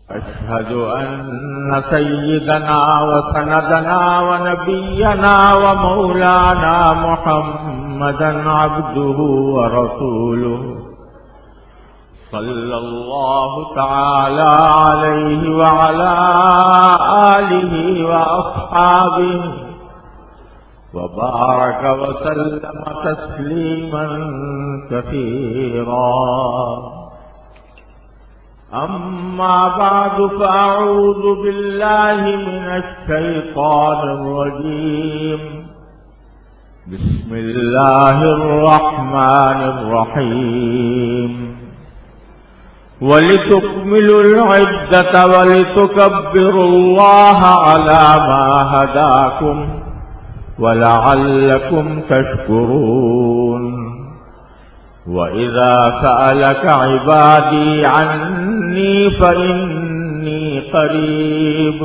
أشهد أن سيدنا وسندنا ونبينا ومولانا محمدا عبده ورسوله صلى الله تعالى عليه وعلى آله وأصحابه وبارك وسلم تسليما كثيرا. أما بعد فأعوذ بالله من الشيطان الرجيم. بسم الله الرحمن الرحيم. ولتكملوا العدة ولتكبروا الله على ما هداكم ولعلكم تشكرون. وإذا سألك عبادي عني فإني قريب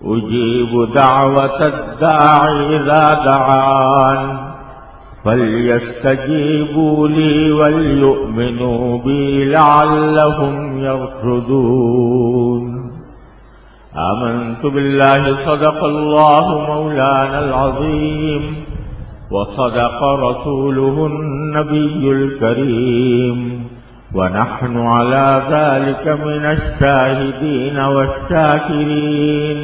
أجيب دعوة الداع إذا دعان فليستجيبوا لي وليؤمنوا بي لعلهم يرشدون. آمنت بالله صدق الله مولانا العظيم وصدق رسوله النبي الكريم ونحن على ذلك من الشاهدين والشاكرين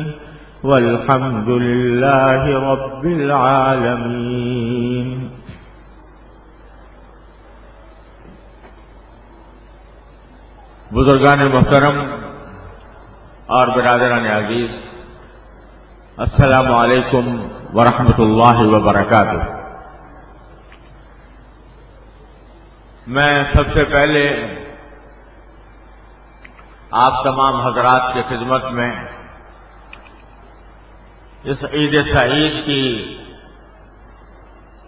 والحمد لله رب العالمين. بزرگان محترم اور برادران عزیز، السلام علیکم ورحمۃ اللہ وبرکاتہ. میں سب سے پہلے آپ تمام حضرات کی خدمت میں اس عید سعید کی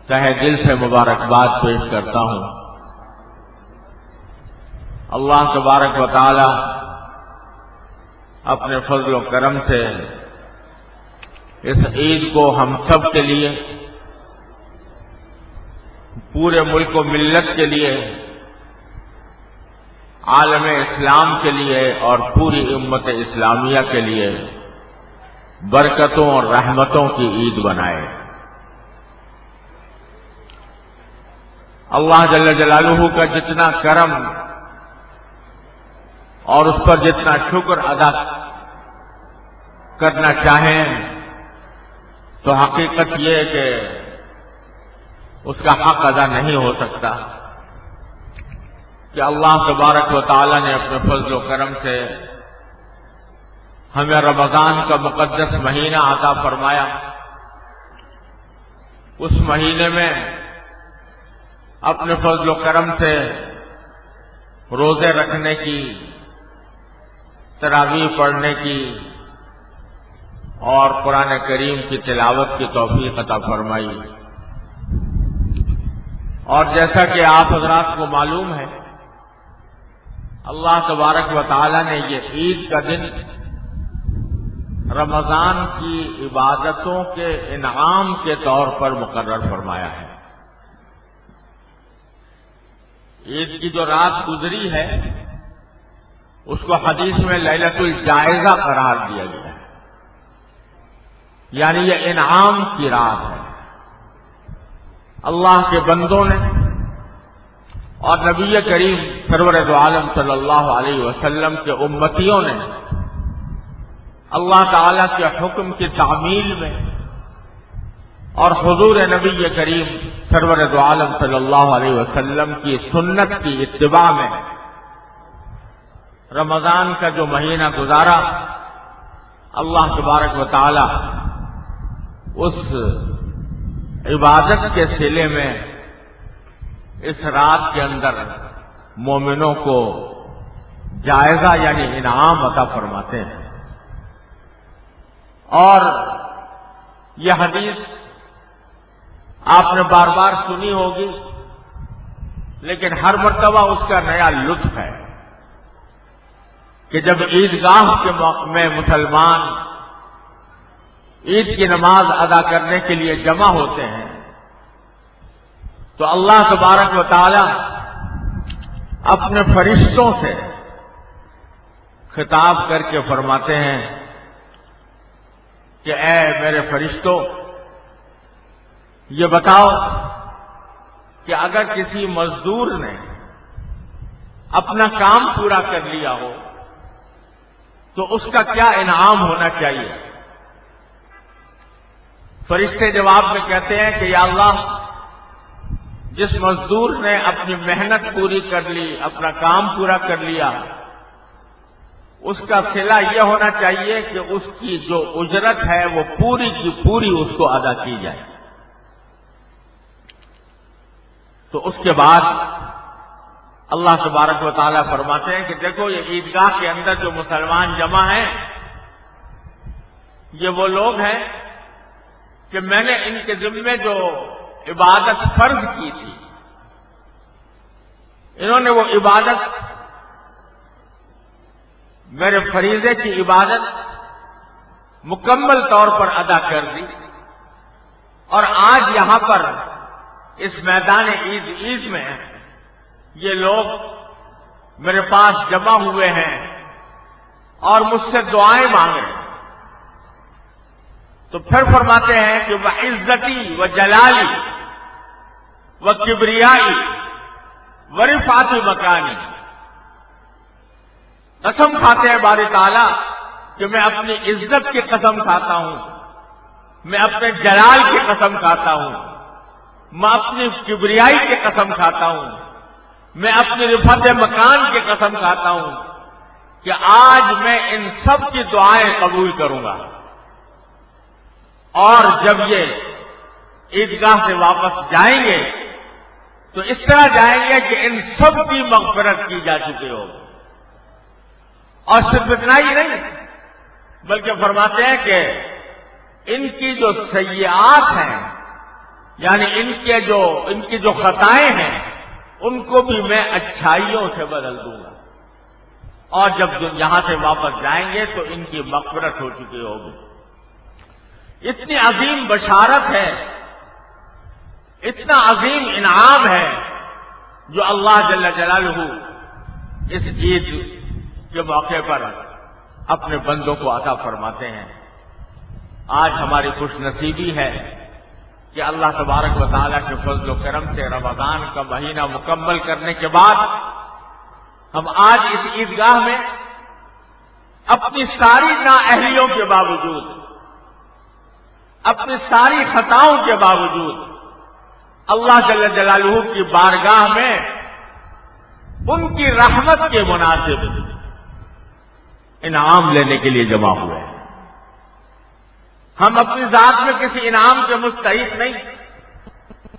تہہ دل سے مبارکباد پیش کرتا ہوں. اللہ تبارک و تعالی اپنے فضل و کرم سے اس عید کو ہم سب کے لیے، پورے ملک و ملت کے لیے، عالم اسلام کے لیے اور پوری امت اسلامیہ کے لیے برکتوں اور رحمتوں کی عید بنائے. اللہ جل جلالہ کا جتنا کرم اور اس پر جتنا شکر ادا کرنا چاہیں تو حقیقت یہ ہے کہ اس کا حق ادا نہیں ہو سکتا کہ اللہ تبارک و تعالی نے اپنے فضل و کرم سے ہمیں رمضان کا مقدس مہینہ عطا فرمایا. اس مہینے میں اپنے فضل و کرم سے روزے رکھنے کی، تراویح پڑھنے کی اور قرآن کریم کی تلاوت کی توفیق عطا فرمائی. اور جیسا کہ آپ حضرات کو معلوم ہے، اللہ تبارک و تعالی نے یہ عید کا دن رمضان کی عبادتوں کے انعام کے طور پر مقرر فرمایا ہے. عید کی جو رات گزری ہے اس کو حدیث میں لیلۃ الجائزہ قرار دیا گیا ہے، یعنی یہ انعام کی رات ہے. اللہ کے بندوں نے اور نبی کریم سرور دو عالم صلی اللہ علیہ وسلم کے امتیوں نے اللہ تعالی کے حکم کی تعمیل میں اور حضور نبی کریم سرور دو عالم صلی اللہ علیہ وسلم کی سنت کی اتباع میں رمضان کا جو مہینہ گزارا، اللہ تبارک و تعالی اس عبادت کے صلے میں اس رات کے اندر مومنوں کو جائزہ یعنی انعام عطا فرماتے ہیں. اور یہ حدیث آپ نے بار بار سنی ہوگی، لیکن ہر مرتبہ اس کا نیا لطف ہے کہ جب عیدگاہ کے میں مسلمان عید کی نماز ادا کرنے کے لیے جمع ہوتے ہیں تو اللہ تبارک و تعالی اپنے فرشتوں سے خطاب کر کے فرماتے ہیں کہ اے میرے فرشتوں، یہ بتاؤ کہ اگر کسی مزدور نے اپنا کام پورا کر لیا ہو تو اس کا کیا انعام ہونا چاہیے؟ فرشتے جواب میں کہتے ہیں کہ یا اللہ، جس مزدور نے اپنی محنت پوری کر لی، اپنا کام پورا کر لیا، اس کا صلہ یہ ہونا چاہیے کہ اس کی جو اجرت ہے وہ پوری کی پوری اس کو ادا کی جائے۔ تو اس کے بعد اللہ تبارک و تعالیٰ فرماتے ہیں کہ دیکھو، یہ عیدگاہ کے اندر جو مسلمان جمع ہیں، یہ وہ لوگ ہیں کہ میں نے ان کے ذمے جو عبادت فرض کی تھی، انہوں نے وہ عبادت، میرے فریضے کی عبادت مکمل طور پر ادا کر دی، اور آج یہاں پر اس میدان عید میں یہ لوگ میرے پاس جمع ہوئے ہیں اور مجھ سے دعائیں مانگ رہے ہیں۔ تو پھر فرماتے ہیں کہ وہ عزتی و جلالی و کبریائی و رفعت مکانی، قسم کھاتے ہیں باری تعالیٰ کہ میں اپنی عزت کی قسم کھاتا ہوں، میں اپنے جلال کی قسم کھاتا ہوں، میں اپنی کبریائی کی قسم کھاتا ہوں، میں اپنی رفعت مکان کی قسم کھاتا ہوں کہ آج میں ان سب کی دعائیں قبول کروں گا، اور جب یہ عیدگاہ سے واپس جائیں گے تو اس طرح جائیں گے کہ ان سب کی مغفرت کی جا چکی ہو۔ اور صرف اتنا ہی نہیں، بلکہ فرماتے ہیں کہ ان کی جو سیئات ہیں، یعنی ان کی جو خطائیں ہیں، ان کو بھی میں اچھائیوں سے بدل دوں گا، اور جب یہاں سے واپس جائیں گے تو ان کی مغفرت ہو چکی ہوگی۔ اتنی عظیم بشارت ہے، اتنا عظیم انعام ہے جو اللہ جل جلالہ اس عید کے موقع پر اپنے بندوں کو عطا فرماتے ہیں۔ آج ہماری خوش نصیبی ہے کہ اللہ تبارک و تعالیٰ کے فضل و کرم سے رمضان کا مہینہ مکمل کرنے کے بعد ہم آج اس عیدگاہ میں اپنی ساری نااہلیوں کے باوجود، اپنی ساری خطاؤں کے باوجود اللہ جل جلالہ کی بارگاہ میں ان کی رحمت کے مناسب انعام لینے کے لیے جمع ہوئے ہیں۔ ہم اپنی ذات میں کسی انعام کے مستحق نہیں۔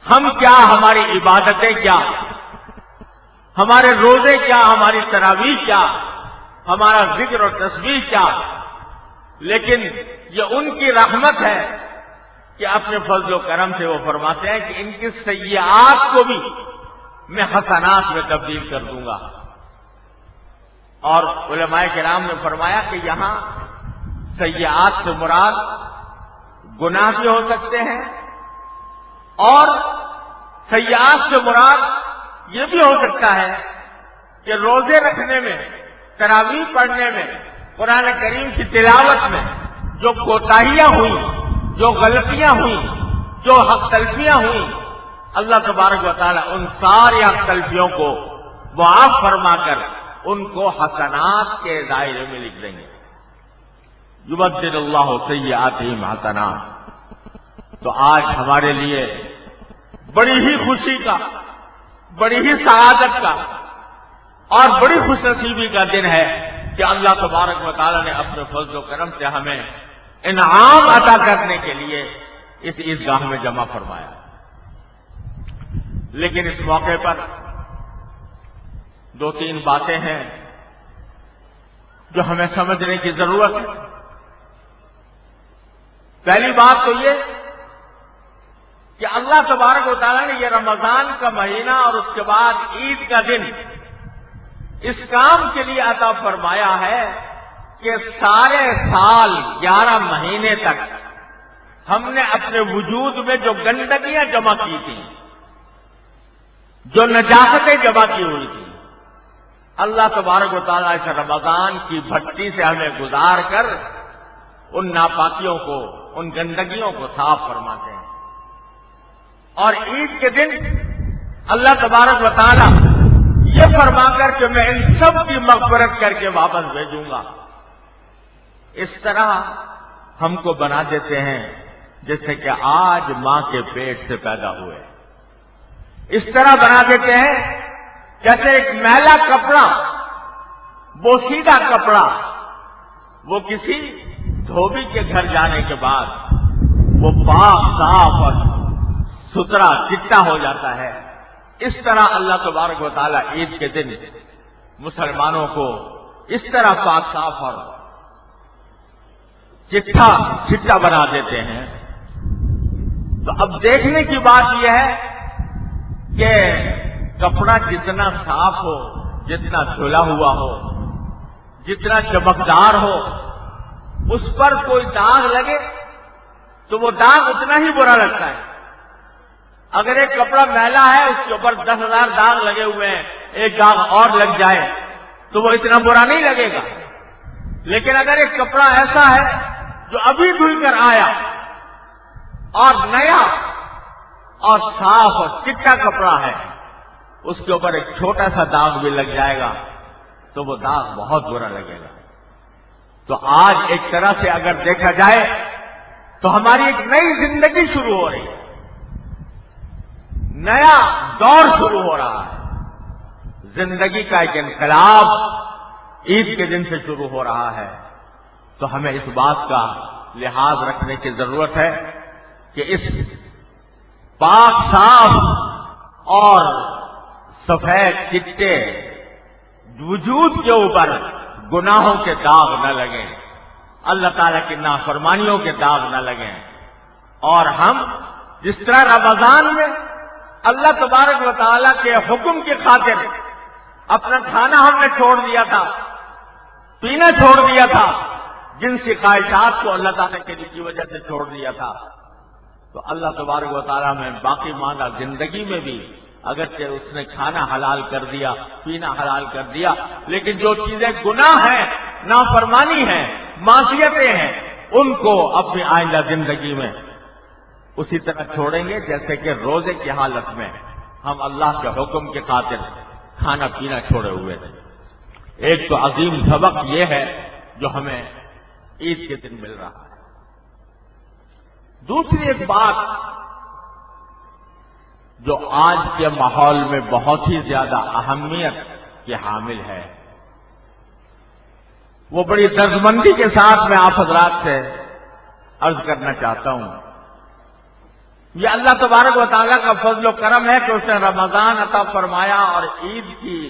ہم کیا، ہماری عبادتیں کیا، ہمارے روزے کیا، ہماری تراویح کیا، ہمارا ذکر اور تسبیح کیا، لیکن یہ ان کی رحمت ہے کہ اپنے فضل و کرم سے وہ فرماتے ہیں کہ ان کی سیئات کو بھی میں حسنات میں تبدیل کر دوں گا۔ اور علماء کرام نے فرمایا کہ یہاں سیئات سے مراد گناہ بھی ہو سکتے ہیں، اور سیئات سے مراد یہ بھی ہو سکتا ہے کہ روزے رکھنے میں، تراویح پڑھنے میں، قرآن کریم کی تلاوت میں جو کوتاہیاں ہوئیں، جو غلطیاں ہوئیں، جو حق تلفیاں ہوئیں، اللہ تبارک و تعالیٰ ان ساری حق تلفیوں کو معاف فرما کر ان کو حسنات کے دائرے میں لکھ دیں گے۔ یبدل اللہ سیئاتہم حسنات۔ تو آج ہمارے لیے بڑی ہی خوشی کا، بڑی ہی سعادت کا اور بڑی خوش نصیبی کا دن ہے کہ اللہ تبارک و تعالیٰ نے اپنے فضل و کرم سے ہمیں انعام عطا کرنے کے لیے اس عیدگاہ میں جمع فرمایا۔ لیکن اس موقع پر دو تین باتیں ہیں جو ہمیں سمجھنے کی ضرورت ہے۔ پہلی بات تو یہ کہ اللہ تبارک و تعالیٰ نے یہ رمضان کا مہینہ اور اس کے بعد عید کا دن اس کام کے لیے عطا فرمایا ہے کہ سارے سال 11 مہینے تک ہم نے اپنے وجود میں جو گندگیاں جمع کی تھیں، جو نجاستیں جمع کی ہوئی تھی، اللہ تبارک و تعالیٰ اس رمضان کی بھٹی سے ہمیں گزار کر ان ناپاکیوں کو، ان گندگیوں کو صاف فرماتے ہیں، اور عید کے دن اللہ تبارک و تعالیٰ یہ فرما کر کہ میں ان سب کی مغفرت کر کے واپس بھیجوں گا، اس طرح ہم کو بنا دیتے ہیں جیسے کہ آج ماں کے پیٹ سے پیدا ہوئے، اس طرح بنا دیتے ہیں جیسے ایک میلا کپڑا، بوسیدہ کپڑا، وہ کسی دھوبی کے گھر جانے کے بعد وہ پاک صاف اور ستھرا چٹا ہو جاتا ہے، اس طرح اللہ تبارک و تعالیٰ عید کے دن مسلمانوں کو اس طرح پاک صاف اور چٹا بنا دیتے ہیں۔ تو اب دیکھنے کی بات یہ ہے کہ کپڑا جتنا صاف ہو، جتنا دھلا ہوا ہو، جتنا چمکدار ہو، اس پر کوئی داغ لگے تو وہ داغ اتنا ہی برا لگتا ہے۔ اگر ایک کپڑا میلا ہے، اس کے اوپر 10,000 داغ لگے ہوئے ہیں، ایک داغ اور لگ جائے تو وہ اتنا برا نہیں لگے گا، لیکن اگر ایک کپڑا ایسا ہے جو ابھی دھل کر آیا اور نیا اور صاف اور چٹا کپڑا ہے، اس کے اوپر ایک چھوٹا سا داغ بھی لگ جائے گا تو وہ داغ بہت برا لگے گا۔ تو آج ایک طرح سے اگر دیکھا جائے تو ہماری ایک نئی زندگی شروع ہو رہی ہے، نیا دور شروع ہو رہا ہے، زندگی کا ایک انقلاب عید کے دن سے شروع ہو رہا ہے۔ تو ہمیں اس بات کا لحاظ رکھنے کی ضرورت ہے کہ اس پاک صاف اور سفید چٹے وجود کے اوپر گناہوں کے داغ نہ لگیں، اللہ تعالیٰ کی نافرمانیوں کے داغ نہ لگیں، اور ہم جس طرح رمضان میں اللہ تبارک و تعالیٰ کے حکم کی خاطر اپنا کھانا ہم نے چھوڑ دیا تھا، پینا چھوڑ دیا تھا، جنسی خواہشات کو اللہ تعالیٰ کی وجہ سے چھوڑ دیا تھا، تو اللہ تبارک و تعالیٰ میں باقی ماندہ زندگی میں بھی اگرچہ اس نے کھانا حلال کر دیا، پینا حلال کر دیا، لیکن جو چیزیں گناہ ہیں، نافرمانی ہیں، معصیتیں ہیں، ان کو اپنی آئندہ زندگی میں اسی طرح چھوڑیں گے جیسے کہ روزے کی حالت میں ہم اللہ کے حکم کی خاطر کھانا پینا چھوڑے ہوئے تھے۔ ایک تو عظیم سبق یہ ہے جو ہمیں عید کے دن مل رہا ہے۔ دوسری ایک بات جو آج کے ماحول میں بہت ہی زیادہ اہمیت کی حامل ہے، وہ بڑی دردمندی کے ساتھ میں آپ حضرات سے عرض کرنا چاہتا ہوں۔ یہ اللہ تبارک و تعالیٰ کا فضل و کرم ہے کہ اس نے رمضان عطا فرمایا اور عید کی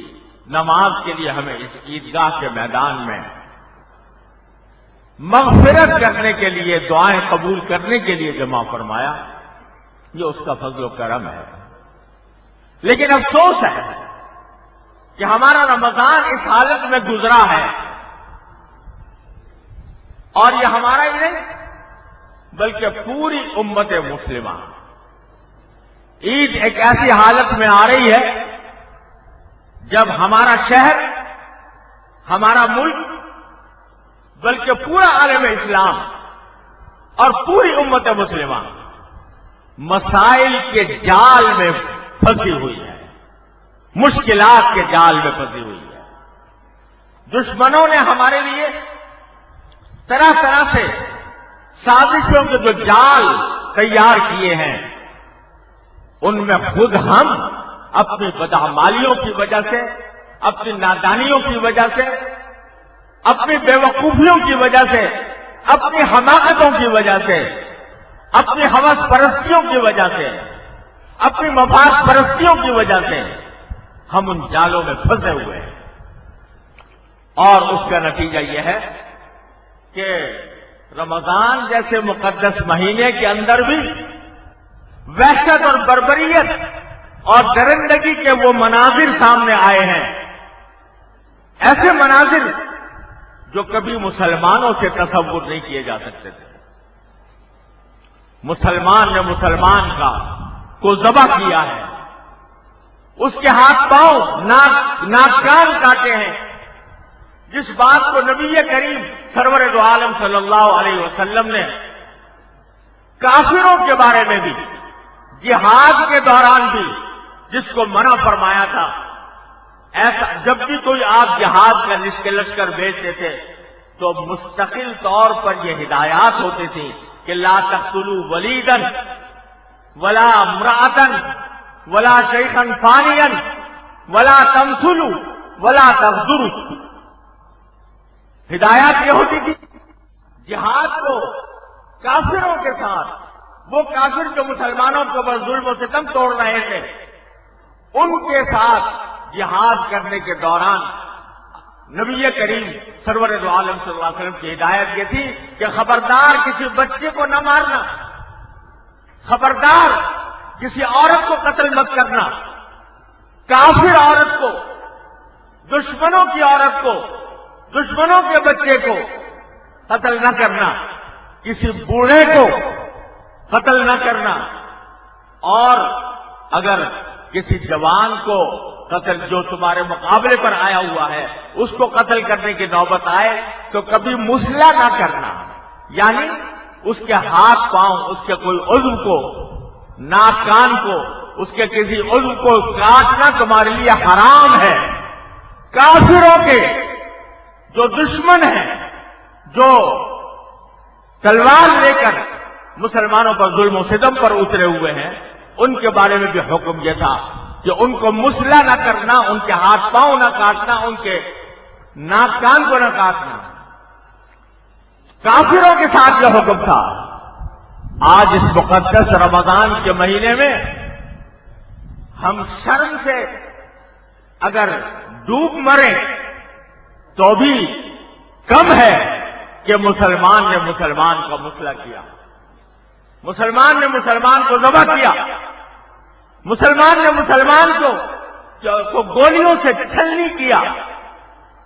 نماز کے لیے ہمیں اس عیدگاہ کے میدان میں مغفرت کرنے کے لیے، دعائیں قبول کرنے کے لیے جمع فرمایا، یہ اس کا فضل و کرم ہے۔ لیکن افسوس ہے کہ ہمارا رمضان اس حالت میں گزرا ہے، اور یہ ہمارا ہی نہیں بلکہ پوری امت مسلمہ عید ایک ایسی حالت میں آ رہی ہے جب ہمارا شہر، ہمارا ملک، بلکہ پورا عالم اسلام اور پوری امت مسلمہ مسائل کے جال میں پھنسی ہوئی ہے، مشکلات کے جال میں پھنسی ہوئی ہے۔ دشمنوں نے ہمارے لیے طرح طرح سے سازشوں کے جو جال تیار کیے ہیں، ان میں خود ہم اپنی بدعمالیوں کی وجہ سے، اپنی نادانیوں کی وجہ سے، اپنی بیوقوفیوں کی وجہ سے، اپنی حماقتوں کی وجہ سے، اپنی ہوس پرستیوں کی وجہ سے، اپنی مفاد پرستیوں کی وجہ سے ہم ان جالوں میں پھنسے ہوئے ہیں، اور اس کا نتیجہ یہ ہے کہ رمضان جیسے مقدس مہینے کے اندر بھی وحشت اور بربریت اور درندگی کے وہ مناظر سامنے آئے ہیں، ایسے مناظر جو کبھی مسلمانوں سے تصور نہیں کیے جا سکتے تھے۔ مسلمان نے مسلمان کو ذبح کیا ہے، اس کے ہاتھ پاؤں ناک کان کاٹے ہیں، جس بات کو نبی کریم سرور دو عالم صلی اللہ علیہ وسلم نے کافروں کے بارے میں بھی، جہاد کے دوران بھی جس کو منع فرمایا تھا، ایسا جب بھی کوئی آپ جہاد کا لشکر بھیجتے تھے تو مستقل طور پر یہ ہدایات ہوتی تھی کہ لا تقتلوا ولیدا ولا امرأة ولا شیخا فانیا ولا تمثلوا ولا تغدروا۔ ہدایات یہ ہوتی تھی جہاد کو کافروں کے ساتھ، وہ کافر جو مسلمانوں کے اوپر ظلم و ستم توڑ رہے تھے، ان کے ساتھ جہاد کرنے کے دوران نبی کریم سرور دو عالم صلی اللہ علیہ وسلم کی ہدایت یہ تھی کہ خبردار کسی بچے کو نہ مارنا، خبردار کسی عورت کو قتل مت کرنا، کافر عورت کو، دشمنوں کی عورت کو، دشمنوں کے بچے کو قتل نہ کرنا، کسی بوڑھے کو قتل نہ کرنا، اور اگر کسی جوان کو قتل جو تمہارے مقابلے پر آیا ہوا ہے اس کو قتل کرنے کی نوبت آئے تو کبھی مسلح نہ کرنا، یعنی اس کے ہاتھ پاؤں، اس کے کوئی عضو کو، ناک کان کو، اس کے کسی عضو کو کاٹنا تمہارے لیے حرام ہے۔ کافروں کے جو دشمن ہیں، جو تلوار لے کر مسلمانوں پر ظلم و ستم پر اترے ہوئے ہیں، ان کے بارے میں بھی حکم یہ تھا کہ ان کو مسلح نہ کرنا، ان کے ہاتھ پاؤں نہ کاٹنا، ان کے ناک کان کو نہ کاٹنا۔ کافروں کے ساتھ یہ حکم تھا۔ آج اس مقدس رمضان کے مہینے میں ہم شرم سے اگر ڈوب مریں تو بھی کم ہے کہ مسلمان نے مسلمان کا مسلح کیا، مسلمان نے مسلمان کو ذبح کیا، مسلمان نے مسلمان کو گولیوں سے چھلنی کیا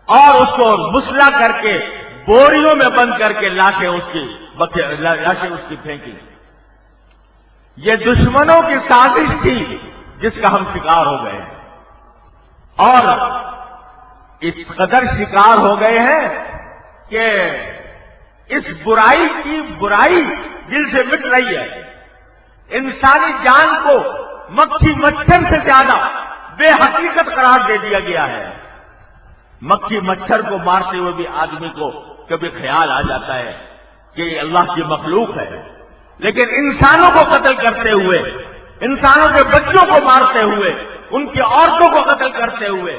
اور اس کو مسلح کر کے بوریوں میں بند کر کے لاشیں اس کی پھینکی۔ یہ دشمنوں کی سازش تھی جس کا ہم شکار ہو گئے ہیں، اور اس قدر شکار ہو گئے ہیں کہ اس برائی کی برائی دل سے مٹ رہی ہے۔ انسانی جان کو مکھی مچھر سے زیادہ بے حقیقت قرار دے دیا گیا ہے۔ مکھی مچھر کو مارتے ہوئے بھی آدمی کو کبھی خیال آ جاتا ہے کہ یہ اللہ کی مخلوق ہے، لیکن انسانوں کو قتل کرتے ہوئے، انسانوں کے بچوں کو مارتے ہوئے، ان کی عورتوں کو قتل کرتے ہوئے،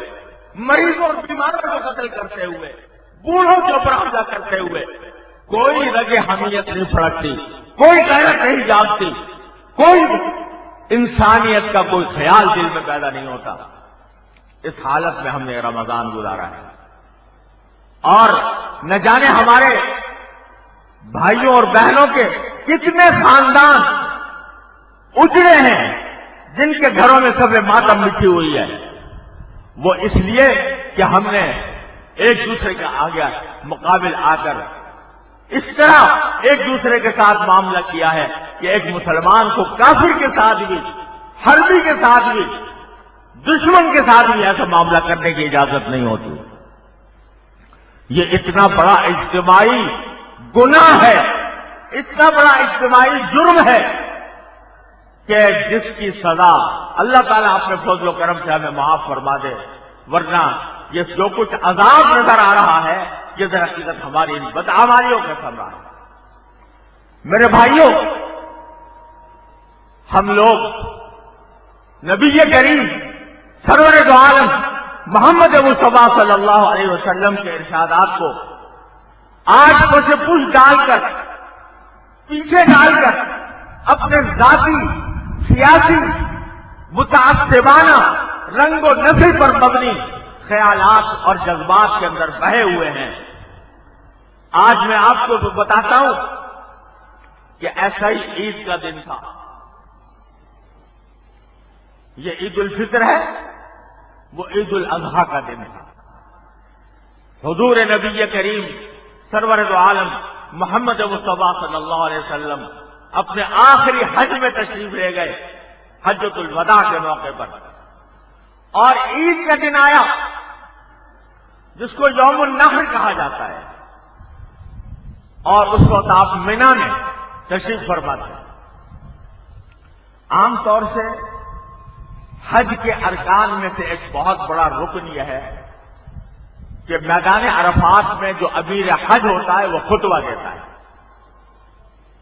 مریضوں اور بیماروں کو قتل کرتے ہوئے، بوڑھوں کے اوپر حملہ کرتے ہوئے کوئی رگ حمیت نہیں پھڑکتی، کوئی غیرت نہیں جاگتی، کوئی انسانیت کا کوئی خیال دل میں پیدا نہیں ہوتا۔ اس حالت میں ہم نے رمضان گزارا ہے، اور نہ جانے ہمارے بھائیوں اور بہنوں کے کتنے خاندان اجڑے ہیں جن کے گھروں میں سب ماتم مٹی ہوئی ہے، وہ اس لیے کہ ہم نے ایک دوسرے کے آگے مقابل آ کر اس طرح ایک دوسرے کے ساتھ معاملہ کیا ہے کہ ایک مسلمان کو کافر کے ساتھ بھی، حربی کے ساتھ بھی، دشمن کے ساتھ بھی ایسا معاملہ کرنے کی اجازت نہیں ہوتی۔ یہ اتنا بڑا اجتماعی گناہ ہے، اتنا بڑا اجتماعی جرم ہے کہ جس کی سزا اللہ تعالیٰ اپنے فضل و کرم سے ہمیں معاف فرما دے، ورنہ یہ جو کچھ عذاب نظر آ رہا ہے یہ در حقیقت ہماری ان بدعمالیوں کا ثمرہ ہے۔ میرے بھائیوں، ہم لوگ نبی کریم سرور دو عالم محمد مصطفیٰ صلی اللہ علیہ وسلم کے ارشادات کو آج پس پوچھ ڈال کر، پیچھے ڈال کر، اپنے ذاتی، سیاسی، متعصبانہ رنگ و نسل پر مبنی خیالات اور جذبات کے اندر بہے ہوئے ہیں۔ آج میں آپ کو بتاتا ہوں کہ ایسا ہی عید کا دن تھا۔ یہ عید الفطر ہے، وہ عید الاضحیٰ کا دن تھا۔ حضور نبی کریم سرور دو عالم محمد مصطفیٰ صلی اللہ علیہ وسلم اپنے آخری حج میں تشریف لے گئے، حجۃ الوداع کے موقع پر، اور عید کا دن آیا جس کو یوم النحر کہا جاتا ہے، اور اس وقت آپ مینا میں تشریف فرماتے ہیں۔ عام طور سے حج کے ارکان میں سے ایک بہت بڑا رکن یہ ہے کہ میدان عرفات میں جو امیر حج ہوتا ہے وہ خطبہ دیتا ہے،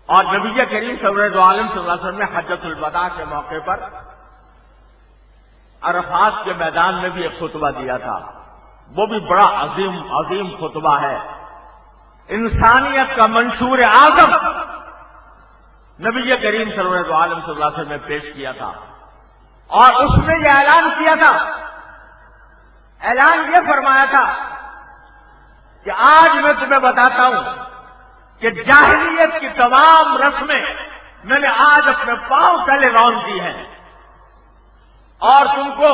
اور نبی کریم سرور دو عالم صلی اللہ علیہ وسلم نے حجۃ الوداع کے موقع پر عرفات کے میدان میں بھی ایک خطبہ دیا تھا۔ وہ بھی بڑا عظیم خطبہ ہے، انسانیت کا منشور اعظم نبی کریم سرور دو عالم صلی اللہ علیہ وسلم نے پیش کیا تھا، اور اس میں یہ اعلان کیا تھا، اعلان یہ فرمایا تھا کہ آج میں تمہیں بتاتا ہوں کہ جاہلیت کی تمام رسمیں میں نے آج اپنے پاؤں تلے رون دی ہیں، اور تم کو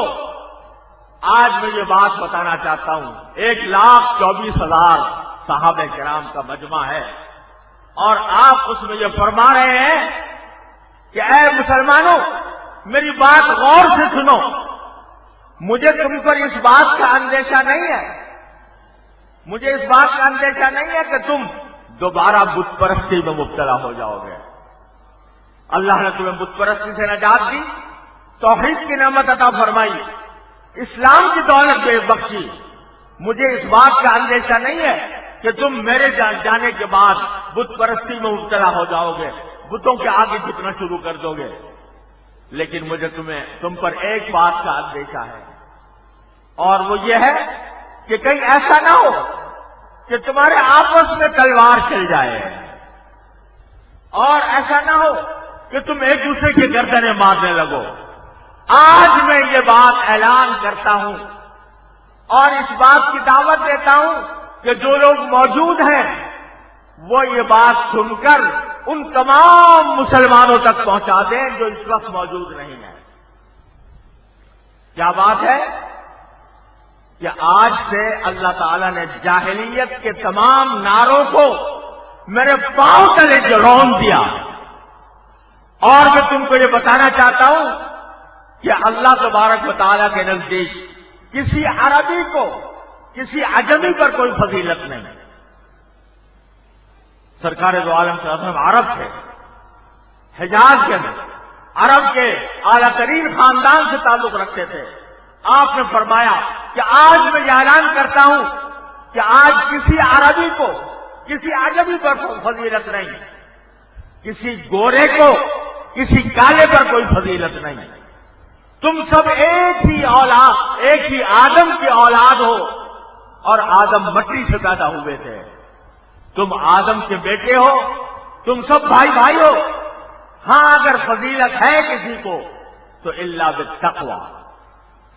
آج میں یہ بات بتانا چاہتا ہوں۔ 1,24,000 صحابہ کرام کا مجمع ہے، اور آپ اس میں یہ فرما رہے ہیں کہ اے مسلمانوں، میری بات غور سے سنو، مجھے تم پر اس بات کا اندیشہ نہیں ہے، مجھے اس بات کا اندیشہ نہیں ہے کہ تم دوبارہ بت پرستی میں مبتلا ہو جاؤ گے۔ اللہ نے تمہیں بت پرستی سے نجات دی، توحید کی نعمت عطا فرمائی، اسلام کی دولت بخشی، مجھے اس بات کا اندیشہ نہیں ہے کہ تم میرے جانے کے بعد بت پرستی میں مبتلا ہو جاؤ گے، بتوں کے آگے جھکنا شروع کر دو گے، لیکن مجھے تم پر ایک بات کا اندیشہ ہے، اور وہ یہ ہے کہ کہیں ایسا نہ ہو کہ تمہارے آپس میں تلوار چل جائے، اور ایسا نہ ہو کہ تم ایک دوسرے کی گردنیں مارنے لگو۔ آج میں یہ بات اعلان کرتا ہوں اور اس بات کی دعوت دیتا ہوں کہ جو لوگ موجود ہیں وہ یہ بات سن کر ان تمام مسلمانوں تک پہنچا دیں جو اس وقت موجود نہیں ہیں۔ کیا بات ہے کہ آج سے اللہ تعالیٰ نے جاہلیت کے تمام نعروں کو میرے پاؤں تلے جڑون دیا، اور میں تم کو یہ بتانا چاہتا ہوں کہ اللہ تبارک و تعالیٰ کے نزدیک کسی عربی کو کسی عجمی پر کوئی فضیلت نہیں۔ سرکار دو عالم صلی اللہ علیہ وسلم عرب تھے، حجاز کے اندر عرب کے اعلیٰ ترین خاندان سے تعلق رکھتے تھے۔ آپ نے فرمایا کہ آج میں یہ اعلان کرتا ہوں کہ آج کسی عربی کو کسی عجمی پر فضیلت نہیں، کسی گورے کو کسی کالے پر کوئی فضیلت نہیں۔ تم سب ایک ہی آدم کی اولاد ہو، اور آدم مٹی سے پیدا ہوئے تھے، تم آدم کے بیٹے ہو، تم سب بھائی ہو۔ ہاں اگر فضیلت ہے کسی کو تو الا بالتقوی،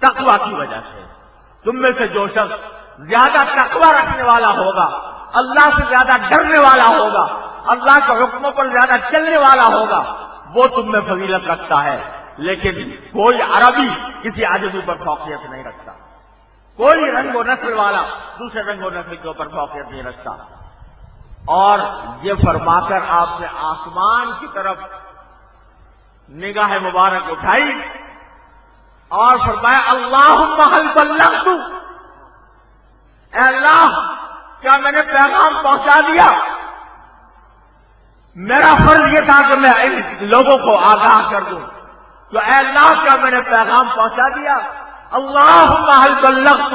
تقوی کی وجہ سے۔ تم میں سے جو شخص زیادہ تقوی رکھنے والا ہوگا، اللہ سے زیادہ ڈرنے والا ہوگا، اللہ کے حکموں پر زیادہ چلنے والا ہوگا، وہ تم میں فضیلت رکھتا ہے۔ لیکن کوئی عربی کسی عجمی پر فوقیت نہیں رکھتا، کوئی رنگ و نسل والا دوسرے رنگ و نسل کے اوپر فوقیت نہیں رکھتا۔ اور یہ فرما کر آپ نے آسمان کی طرف نگاہ مبارک اٹھائی اور فرمایا اللہم هل بلغت، اے اللہ کیا میں نے پیغام پہنچا دیا؟ میرا فرض یہ تھا کہ میں ان لوگوں کو آگاہ کر دوں، تو اے اللہ کیا میں نے پیغام پہنچا دیا؟ اللہم هل بلغت،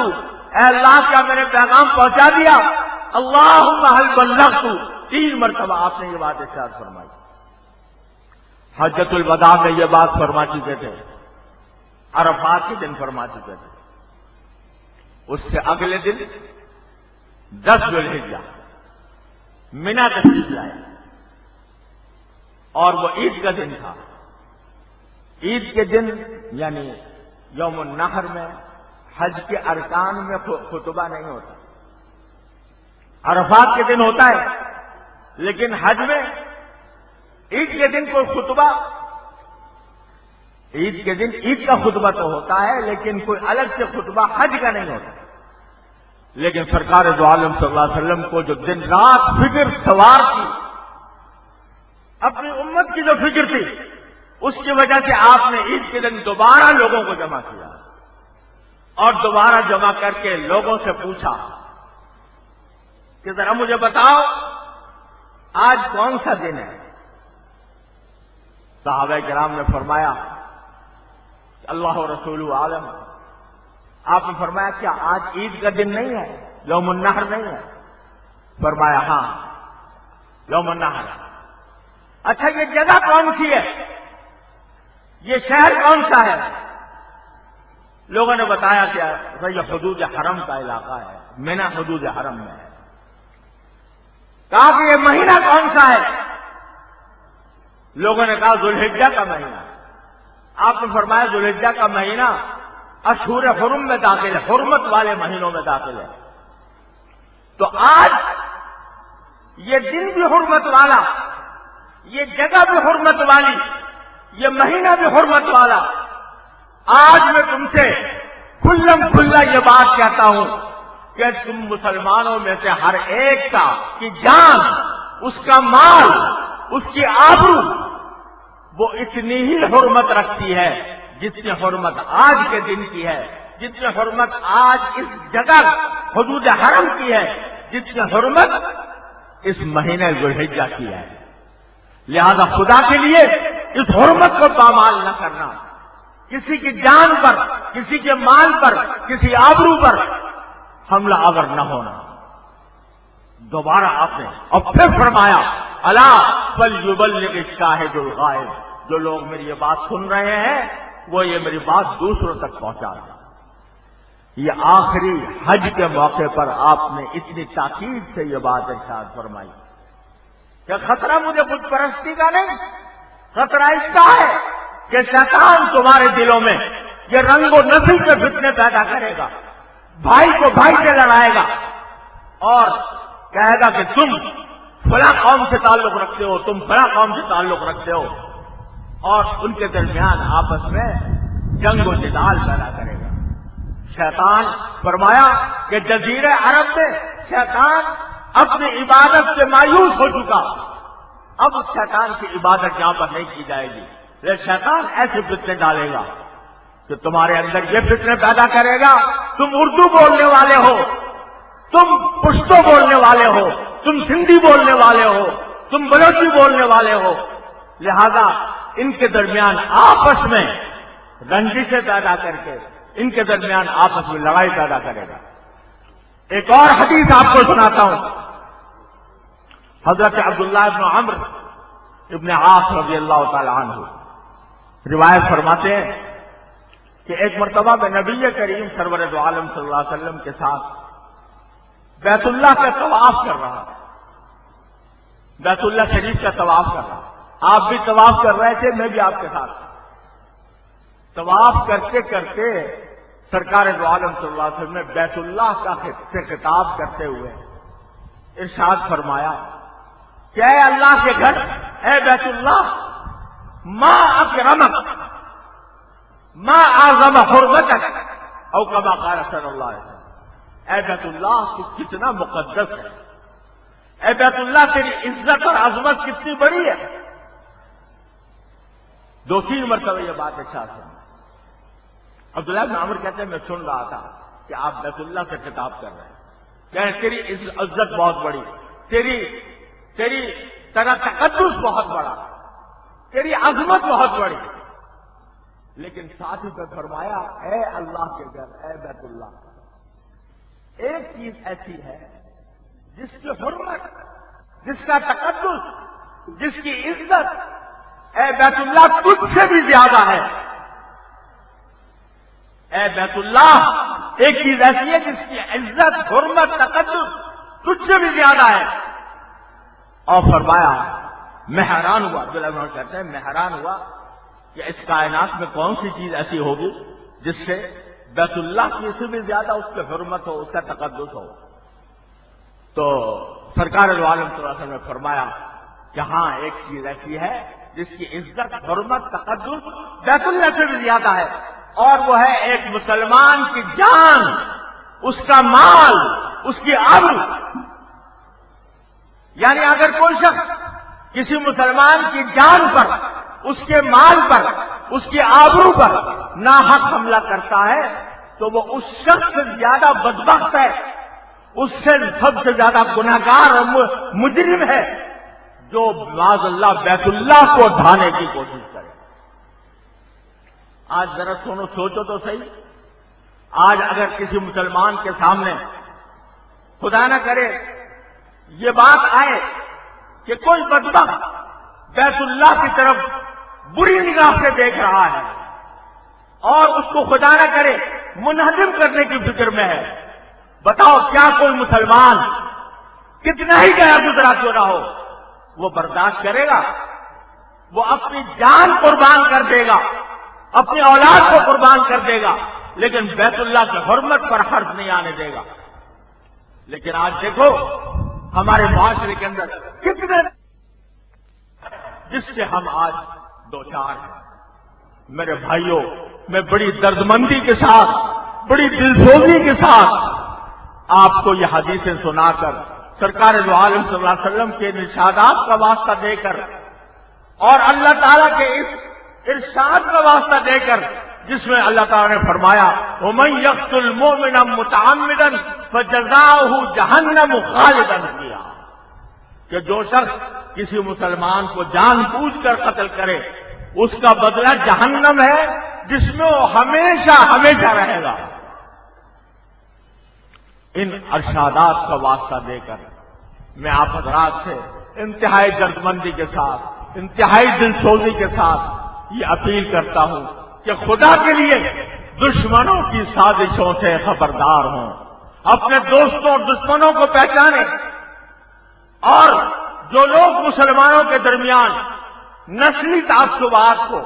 اے اللہ کیا میں نے پیغام پہنچا دیا؟ اللہم هل بلغت، 3 مرتبہ آپ نے یہ بات ارشاد فرمائی۔ حجۃ الوداع میں یہ بات فرما چکے تھے، عرفات کے دن فرما چکے تھے، اس سے اگلے دن 10 ذو الحجہ مینا تشریف لائے، اور وہ عید کا دن تھا۔ عید کے دن یعنی یوم النحر میں حج کے ارکان میں خطبہ نہیں ہوتا، عرفات کے دن ہوتا ہے، لیکن حج میں عید کے دن کوئی خطبہ، عید کے دن عید کا خطبہ تو ہوتا ہے لیکن کوئی الگ سے خطبہ حج کا نہیں ہوتا۔ لیکن سرکار دو عالم صلی اللہ علیہ وسلم کو جو دن رات فکر سوار تھی، اپنی امت کی جو فکر تھی، اس کی وجہ سے آپ نے عید کے دن دوبارہ لوگوں کو جمع کیا، اور دوبارہ جمع کر کے لوگوں سے پوچھا کہ ذرا مجھے بتاؤ آج کون سا دن ہے؟ صحابہ کرام نے فرمایا اللہ و رسول عالم. آپ نے فرمایا کیا آج عید کا دن نہیں ہے، یوم النحر نہیں ہے؟ فرمایا ہاں یوم النحر. اچھا یہ جگہ کون سی ہے، یہ شہر کون سا ہے؟ لوگوں نے بتایا کہ یہ حدود حرم کا علاقہ ہے، منی حدود حرم میں ہے. کہا کہ یہ مہینہ کون سا ہے؟ لوگوں نے کہا ذوالحجہ کا مہینہ. آپ نے فرمایا ذوالحجہ کا مہینہ اشہور حرم میں داخل ہے، حرمت والے مہینوں میں داخل ہے. تو آج یہ دن بھی حرمت والا، یہ جگہ بھی حرمت والی، یہ مہینہ بھی حرمت والا. آج میں تم سے کھلم کھلا یہ بات کہتا ہوں کہ تم مسلمانوں میں سے ہر ایک کی جان، اس کا مال، اس کی آبرو وہ اتنی ہی حرمت رکھتی ہے جتنی حرمت آج کے دن کی ہے، جتنی حرمت آج اس جگہ حدود حرم کی ہے، جتنی حرمت اس مہینے ذوالحجہ کی ہے. لہذا خدا کے لیے اس حرمت کو پامال نہ کرنا، کسی کی جان پر، کسی کے مال پر، کسی آبرو پر حملہ آور نہ ہونا. دوبارہ آپ نے اور پھر فرمایا الا فلیبلغ الشاہد الغائب. جو لوگ میری یہ بات سن رہے ہیں وہ یہ میری بات دوسروں تک پہنچا دیں. یہ آخری حج کے موقع پر آپ نے اتنی تاکید سے یہ بات ارشاد فرمائی کہ خطرہ مجھے بت پرستی کا نہیں، خطرہ اس کا ہے کہ شیطان تمہارے دلوں میں یہ رنگ و نسل کے فتنے پیدا کرے گا، بھائی کو بھائی سے لڑائے گا اور کہے گا کہ تم فلاں قوم سے تعلق رکھتے ہو، تم فلاں قوم سے تعلق رکھتے ہو، اور ان کے درمیان آپس میں جنگ و جدال پیدا کرے گا. شیطان فرمایا کہ جزیرہ عرب میں شیطان اپنی عبادت سے مایوس ہو چکا، اب شیطان کی عبادت یہاں پر نہیں کی جائے گی. لیکن شیطان ایسے فتنے ڈالے گا کہ تمہارے اندر یہ فتنے پیدا کرے گا، تم اردو بولنے والے ہو، تم پشتو بولنے والے ہو، تم سندھی بولنے والے ہو، تم بلوچی بولنے والے ہو، لہذا ان کے درمیان آپس میں رنجشیں پیدا کر کے ان کے درمیان آپس میں لڑائی پیدا کرے گا. ایک اور حدیث آپ کو سناتا ہوں. حضرت عبداللہ ابن عمرو ابن عاص رضی اللہ تعالی عنہ روایت فرماتے ہیں کہ ایک مرتبہ میں نبی کریم سرور دو عالم صلی اللہ علیہ وسلم کے ساتھ بیت اللہ کا طواف کر رہا، بیت اللہ شریف کا طواف کر رہا. آپ بھی طواف کر رہے تھے، میں بھی آپ کے ساتھ. طواف کرتے کرتے سرکار دو عالم صلی اللہ علیہ وسلم نے بیت اللہ کا سے خطاب کرتے ہوئے ارشاد فرمایا کہ اے اللہ کے گھر، اے بیت اللہ، ما اکرمک، ما اعظم حرمتک، او کما قال صلی اللہ علیہ وسلم. اے بیت اللہ تو کتنا مقدس ہے، اے بیت اللہ تیری عزت اور عظمت کتنی بڑی ہے. دو تین مرتبہ یہ بات ارشاد ہے. عبداللہ بن عمر کہتے ہیں میں سن رہا تھا کہ آپ بیت اللہ سے خطاب کر رہے ہیں، کہ تیری عزت بہت بڑی، تیرا تقدس بہت بڑا، تیری عظمت بہت بڑی. لیکن ساتھ ہی پہ فرمایا اے اللہ کے گھر، اے بیت اللہ، ایک چیز ایسی ہے جس کی حرمت، جس کا تقدس، جس کی عزت اے بیت اللہ تجھ سے بھی زیادہ ہے. اے بیت اللہ، ایک چیز ایسی ہے جس کی عزت، حرمت، تقدس تجھ سے بھی زیادہ ہے. اور فرمایا میں حیران ہوا، عبداللہ بن عمر کہتے ہیں میں حیران ہوا کہ اس کائنات میں کون سی چیز ایسی ہوگی جس سے بیت اللہ کی سے بھی زیادہ اس کی حرمت ہو، اس کا تقدس ہو. تو سرکار دو عالم صلی اللہ علیہ وسلم نے فرمایا کہ ہاں ایک چیز ایسی ہے جس کی عزت، حرمت، تقدس بیت اللہ سے بھی زیادہ ہے، اور وہ ہے ایک مسلمان کی جان، اس کا مال، اس کی آبرو. یعنی اگر کوئی شخص کسی مسلمان کی جان پر، اس کے مال پر، اس کی آبرو پر ناحق حملہ کرتا ہے تو وہ اس شخص سے زیادہ بدبخت ہے، اس سے سب سے زیادہ گناہگار اور مجرم ہے جو معاذ اللہ بیت اللہ کو ڈھانے کی کوشش کرے۔ آج ذرا سوچو تو صحیح، آج اگر کسی مسلمان کے سامنے خدا نہ کرے یہ بات آئے کہ کوئی بدبخت بیت اللہ کی طرف بری نگاہ سے دیکھ رہا ہے اور اس کو خدا نہ کرے منہدم کرنے کی فکر میں ہے، بتاؤ کیا کوئی مسلمان کتنا ہی گیا گزرا کیوں نہ ہو وہ برداشت کرے گا؟ وہ اپنی جان قربان کر دے گا، اپنی اولاد کو قربان کر دے گا، لیکن بیت اللہ کی حرمت پر حرف نہیں آنے دے گا۔ لیکن آج دیکھو ہمارے معاشرے کے اندر کتنے جس سے ہم آج دوچار ہیں۔ میرے بھائیوں، میں بڑی دردمندی کے ساتھ، بڑی دلسوزی کے ساتھ آپ کو یہ حدیثیں سنا کر، سرکار دو عالم صلی اللہ علیہ وسلم کے ارشادات کا واسطہ دے کر اور اللہ تعالیٰ کے اس ارشاد کا واسطہ دے کر جس میں اللہ تعالیٰ نے فرمایا وَمَن يَقْتُلْ مُؤْمِنًا مُتَعَمِّدًا فَجَزَاؤُهُ جَهَنَّمُ خَالِدًا فِيهَا، کہ جو شخص کسی مسلمان کو جان بوجھ کر قتل کرے اس کا بدلہ جہنم ہے جس میں وہ ہمیشہ ہمیشہ رہے گا۔ ان ارشادات کا واسطہ دے کر میں آپ حضرات سے انتہائی دردمندی کے ساتھ، انتہائی دلسوزی کے ساتھ یہ اپیل کرتا ہوں کہ خدا کے لیے دشمنوں کی سازشوں سے خبردار ہوں، اپنے دوستوں اور دشمنوں کو پہچانیں، اور جو لوگ مسلمانوں کے درمیان نسلی تعصبات کو،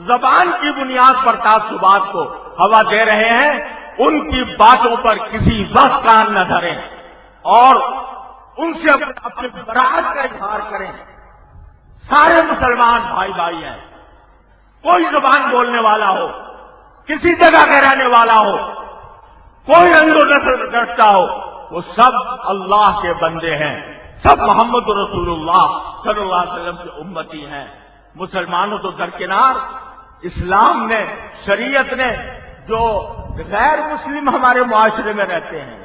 زبان کی بنیاد پر تعصبات کو ہوا دے رہے ہیں ان کی باتوں پر کسی وقت کان نہ دھریں اور ان سے اپنے براعت کا اظہار کریں۔ سارے مسلمان بھائی بھائی ہیں، کوئی زبان بولنے والا ہو، کسی جگہ کا رہنے والا ہو، کوئی رنگ و نسل رکھتا ہو، وہ سب اللہ کے بندے ہیں، سب محمد رسول اللہ صلی اللہ علیہ وسلم کے امتی ہیں۔ مسلمانوں تو درکنار، اسلام نے، شریعت نے جو غیر مسلم ہمارے معاشرے میں رہتے ہیں،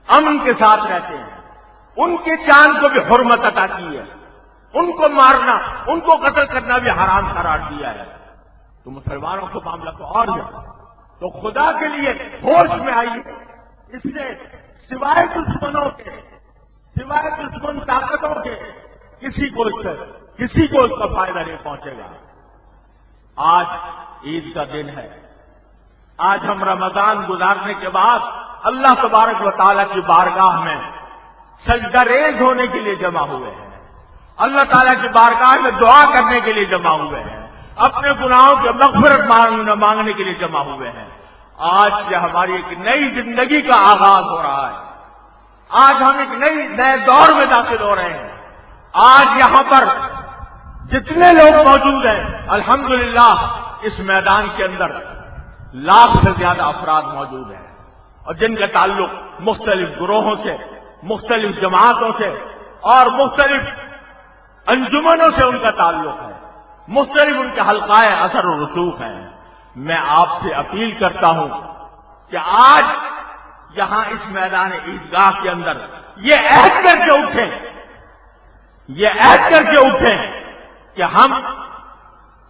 امن کے ساتھ رہتے ہیں، ان کی جان کو بھی حرمت عطا کی ہے، ان کو مارنا، ان کو قتل کرنا بھی حرام قرار دیا ہے، تو مسلمانوں کو معاملہ تو اور ہے۔ تو خدا کے لیے ہوش میں آئیے، اس سے سوائے دشمنوں کے، سوائے دشمن طاقتوں کے کسی کو اس کا فائدہ نہیں پہنچے گا۔ آج عید کا دن ہے، آج ہم رمضان گزارنے کے بعد اللہ تبارک و تعالیٰ کی بارگاہ میں سجدہ ریز ہونے کے لیے جمع ہوئے ہیں، اللہ تعالیٰ کی بارگاہ میں دعا کرنے کے لیے جمع ہوئے ہیں، اپنے گناہوں کی مغفرت مانگنے کے لیے جمع ہوئے ہیں۔ آج سے ہماری ایک نئی زندگی کا آغاز ہو رہا ہے، آج ہم ایک نئے دور میں داخل ہو رہے ہیں۔ آج یہاں پر جتنے لوگ موجود ہیں الحمدللہ اس میدان کے اندر لاکھ سے زیادہ افراد موجود ہیں، اور جن کا تعلق مختلف گروہوں سے، مختلف جماعتوں سے اور مختلف انجمنوں سے ان کا تعلق ہے، مختلف ان کے حلقائے اثر و رسوخ ہیں۔ میں آپ سے اپیل کرتا ہوں کہ آج یہاں اس میدان عیدگاہ کے اندر یہ عہد کر کے اٹھیں، یہ عہد کر کے اٹھیں کہ ہم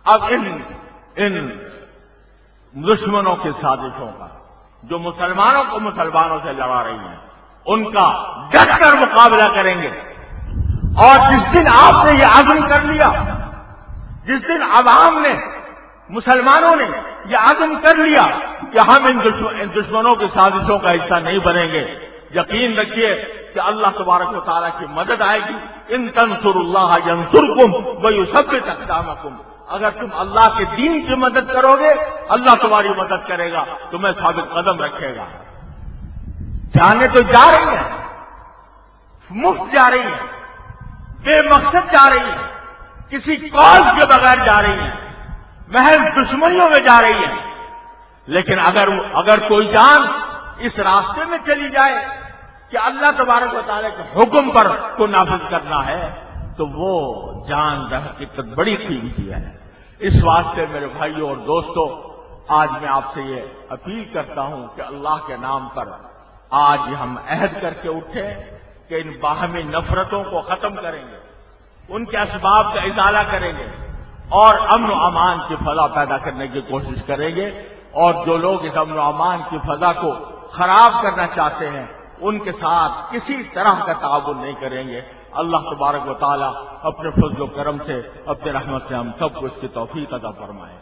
اب ان دشمنوں کی سازشوں کا جو مسلمانوں کو مسلمانوں سے لڑا رہی ہیں ان کا ڈٹ کر مقابلہ کریں گے۔ اور جس دن آپ نے یہ عزم کر لیا، جس دن عوام نے، مسلمانوں نے یہ عزم کر لیا کہ ہم ان دشمنوں کی سازشوں کا حصہ نہیں بنیں گے، یقین رکھیے کہ اللہ تبارک و تعالیٰ کی مدد آئے گی۔ ان تنصروا اللہ ینصرکم ویثبت اقدامکم، اگر تم اللہ کے دین کی مدد کرو گے اللہ تمہاری مدد کرے گا، تمہیں ثابت قدم رکھے گا۔ جانے تو جا رہی ہیں، مفت جا رہی ہیں، بے مقصد جا رہی ہیں، کسی کاز کے بغیر جا رہی ہیں، محض دشمنیوں میں جا رہی ہیں، لیکن اگر کوئی جان اس راستے میں چلی جائے کہ اللہ تبارک و تعالیٰ کے حکم پر کو نافذ کرنا ہے تو وہ جان در حقیقت بڑی قیمتی ہے۔ اس واسطے میرے بھائیوں اور دوستوں آج میں آپ سے یہ اپیل کرتا ہوں کہ اللہ کے نام پر آج ہم عہد کر کے اٹھیں کہ ان باہمی نفرتوں کو ختم کریں گے، ان کے اسباب کا ازالہ کریں گے اور امن و امان کی فضا پیدا کرنے کی کوشش کریں گے، اور جو لوگ اس امن و امان کی فضا کو خراب کرنا چاہتے ہیں ان کے ساتھ کسی طرح کا تعاون نہیں کریں گے۔ اللہ تبارک و تعالی اپنے فضل و کرم سے، اپنے رحمت سے ہم سب کو اس کی توفیق عطا فرمائے۔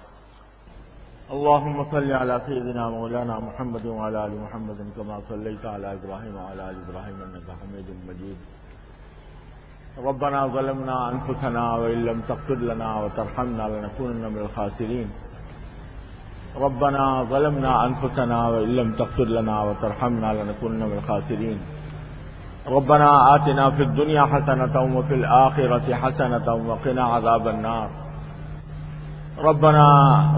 اللهم صل على سيدنا مولانا محمد وعلى آل محمد كما صليت على إبراهيم وعلى آل إبراهيم إنك حميد مجيد۔ ربنا ظلمنا أنفسنا وإن لم تغفر لنا وترحمنا لنكونن من الخاسرين۔ ربنا ظلمنا أنفسنا وإن لم تغفر لنا وترحمنا لنكونن من الخاسرين۔ ربنا آتنا في الدنيا حسنة وفي الآخرة حسنة وقنا عذاب النار۔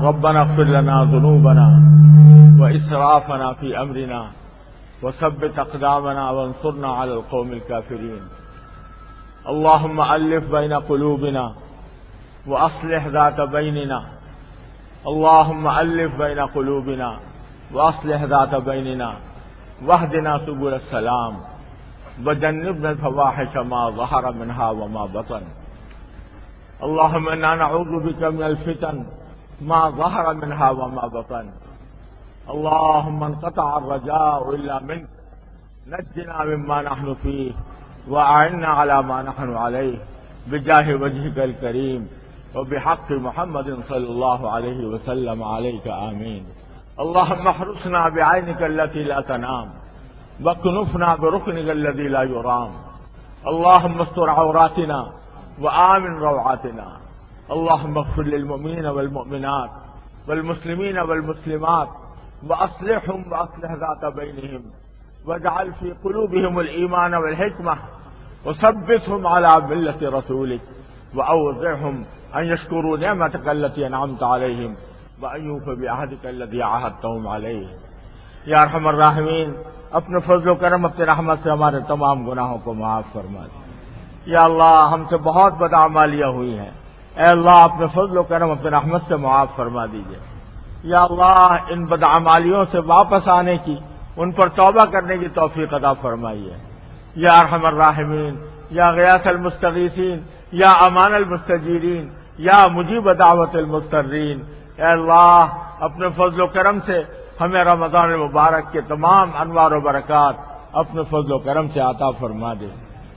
ربنا اغفر لنا ذنوبنا وإسرافنا في أمرنا وثبت أقدامنا وانصرنا على القوم الكافرين۔ اللهم ألف بين قلوبنا وأصلح ذات بيننا، اللهم ألف بين قلوبنا وأصلح ذات بيننا واهدنا سبل السلام وجنبنا الفواحش ما ظهر منها وما بطن۔ اللهم إنا نعوذ بك من الفتن ما ظهر منها وما بطن۔ اللهم انقطع الرجاء إلا منك، نجنا مما نحن فيه وأعنا على ما نحن عليه بجاه وجهك الكريم وبحق محمد صلى الله عليه وسلم عليك آمين۔ اللهم احرسنا بعينك التي لا تنام واكنفنا بركنك الذي لا يرام۔ اللهم استر عوراتنا وآمن روعاتنا۔ اللهم اغفر للمؤمنين والمؤمنات والمسلمين والمسلمات وأصلحهم وأصلح ذات بينهم واجعل في قلوبهم الإيمان والحكمة وثبتهم على ملة رسولك وأوزعهم أن يشكروا نعمتك التي أنعمت عليهم وأن يوفوا بعهدك الذي عاهدتهم عليه۔ یا ارحم الراحمین، اپنے فضل و کرم، اپنے رحمت سے ہمارے تمام گناہوں کو معاف فرما دے۔ یا اللہ، ہم سے بہت بدعمالیاں ہوئی ہیں، اے اللہ اپنے فضل و کرم، اپنے رحمت سے معاف فرما دیجئے۔ یا اللہ، ان بدعمالیوں سے واپس آنے کی، ان پر توبہ کرنے کی توفیق عطا فرمائیے۔ یا ارحم الراحمین، یا غیاث المستغیثین، یا امان المستجیرین، یا مجیب دعوت المضطرین، اے اللہ اپنے فضل و کرم سے ہمیں رمضان المبارک کے تمام انوار و برکات اپنے فضل و کرم سے عطا فرما دے۔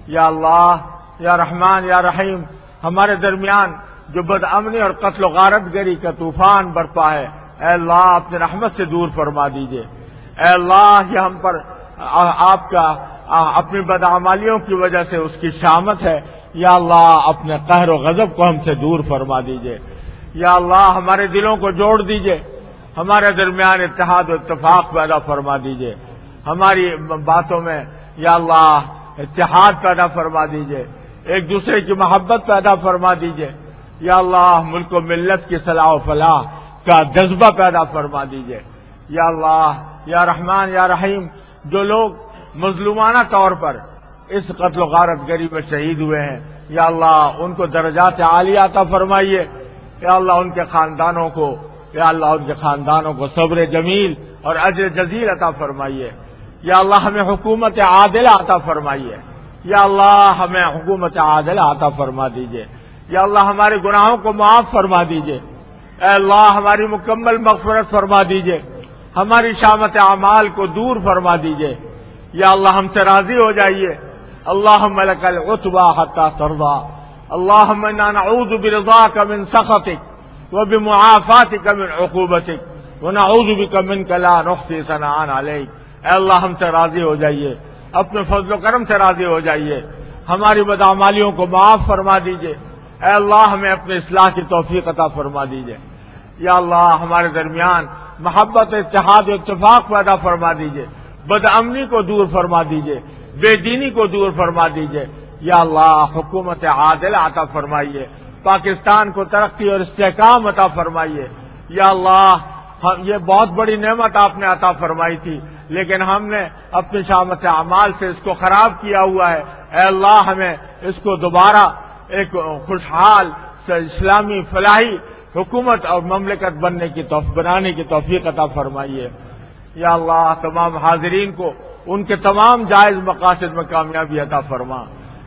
یا اللہ، یا رحمان، یا رحیم، ہمارے درمیان جو بدامنی اور قتل و غارت گری کا طوفان برپا ہے، اے اللہ اپنے رحمت سے دور فرما دیجئے۔ اے اللہ، یہ ہم پر آپ کا اپنی بدعمالیوں کی وجہ سے اس کی شامت ہے، یا اللہ اپنے قہر و غضب کو ہم سے دور فرما دیجئے۔ یا اللہ، ہمارے دلوں کو جوڑ دیجئے، ہمارے درمیان اتحاد و اتفاق پیدا فرما دیجئے، ہماری باتوں میں یا اللہ اتحاد پیدا فرما دیجئے، ایک دوسرے کی محبت پیدا فرما دیجئے۔ یا اللہ، ملک و ملت کی صلاح و فلاح کا جذبہ پیدا فرما دیجئے۔ یا اللہ، یا رحمان، یا رحیم، جو لوگ مظلومانہ طور پر اس قتل و غارت گری میں شہید ہوئے ہیں، یا اللہ ان کو درجات عالیہ عطا فرمائیے۔ یا اللہ ان کے خاندانوں کو، یا اللہ ان کے خاندانوں کو صبر جمیل اور اجر جزیل عطا فرمائیے۔ یا اللہ ہمیں حکومت عادلہ عطا فرمائیے۔ یا اللہ ہمیں حکومت عادلہ عطا فرما دیجئے۔ یا اللہ ہمارے گناہوں کو معاف فرما دیجئے۔ اے اللہ ہماری مکمل مغفرت فرما دیجئے، ہماری شامت اعمال کو دور فرما دیجئے۔ یا اللہ ہم سے راضی ہو جائیے۔ اللہم لک العتبی حتی ترضی۔ اللہم انا نعوذ برضاک من سخطک وبمعافاتک من عقوبتک ونعوذ بک منک لا نحصی ثناء علیک۔ اے اللہ ہم سے راضی ہو جائیے، اپنے فضل و کرم سے راضی ہو جائیے، ہماری بدعمالیوں کو معاف فرما دیجئے۔ اے اللہ ہمیں اپنے اصلاح کی توفیق عطا فرما دیجئے۔ یا اللہ ہمارے درمیان محبت، اتحاد و اتفاق پیدا فرما دیجئے، بدامنی کو دور فرما دیجئے، بے دینی کو دور فرما دیجئے۔ یا اللہ حکومت عادل عطا فرمائیے، پاکستان کو ترقی اور استحکام عطا فرمائیے۔ یا اللہ یہ بہت بڑی نعمت آپ نے عطا فرمائی تھی، لیکن ہم نے اپنی شامت اعمال سے اس کو خراب کیا ہوا ہے۔ اے اللہ ہمیں اس کو دوبارہ ایک خوشحال اسلامی فلاحی حکومت اور مملکت بنانے کی توفیق عطا فرمائیے۔ یا اللہ تمام حاضرین کو ان کے تمام جائز مقاصد میں کامیابی عطا فرما۔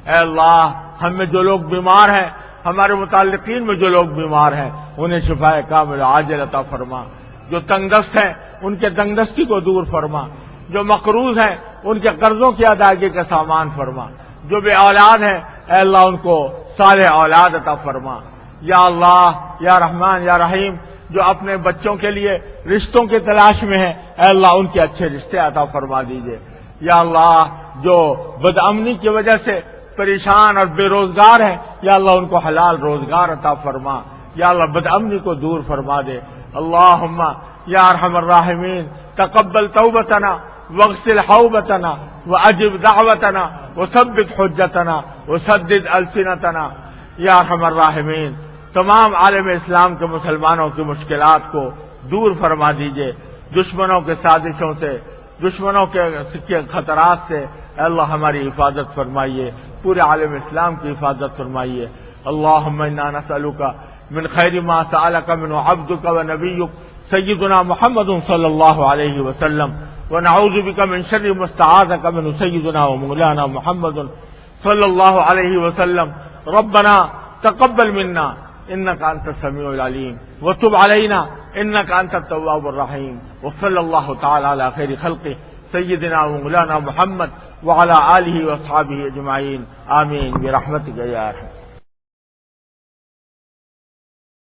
اے اللہ ہم میں جو لوگ بیمار ہیں، ہمارے متعلقین میں جو لوگ بیمار ہیں، انہیں شفائے کامل عاجل عطا فرما۔ جو تنگ دست ہیں ان کے تنگ دستی کو دور فرما۔ جو مقروض ہیں ان کے قرضوں کی ادائیگی کا سامان فرما۔ جو بے اولاد ہیں اے اللہ ان کو صالح اولاد عطا فرما۔ یا اللہ یا رحمان یا رحیم جو اپنے بچوں کے لیے رشتوں کی تلاش میں ہیں اے اللہ ان کے اچھے رشتے عطا فرما دیجیے۔ یا اللہ جو بدامنی کی وجہ سے پریشان اور بے روزگار ہیں یا اللہ ان کو حلال روزگار عطا فرما۔ یا اللہ بدامنی کو دور فرما دے۔ اللہم یا ارحم الراحمین تقبل توبتنا واغسل حوبتنا واجب دعوتنا وثبت حجتنا وسدد السنتنا۔ یا ارحم الراحمین تمام عالم اسلام کے مسلمانوں کی مشکلات کو دور فرما دیجیے، دشمنوں کے سازشوں سے، دشمنوں کے خطرات سے اے اللہ ہماری حفاظت فرمائیے، پورے عالم اسلام کی حفاظت فرمائیے۔ اللہم انا نسألک من خیر ما سألک منہ عبدک ونبیک سیدنا محمد صلی اللہ علیہ وسلم ونعوذ بک من شر ما استعاذک منہ سیدنا ومولانا محمد صلی اللہ علیہ وسلم۔ ربنا تقبل منا انك انت السميع العليم وتب علينا انك انت التواب الرحيم، وصلى الله تعالى على خير خلقه سيدنا ومولانا محمد وعلى آله واصحابه اجمعين، آمين برحمتك يا ارحم۔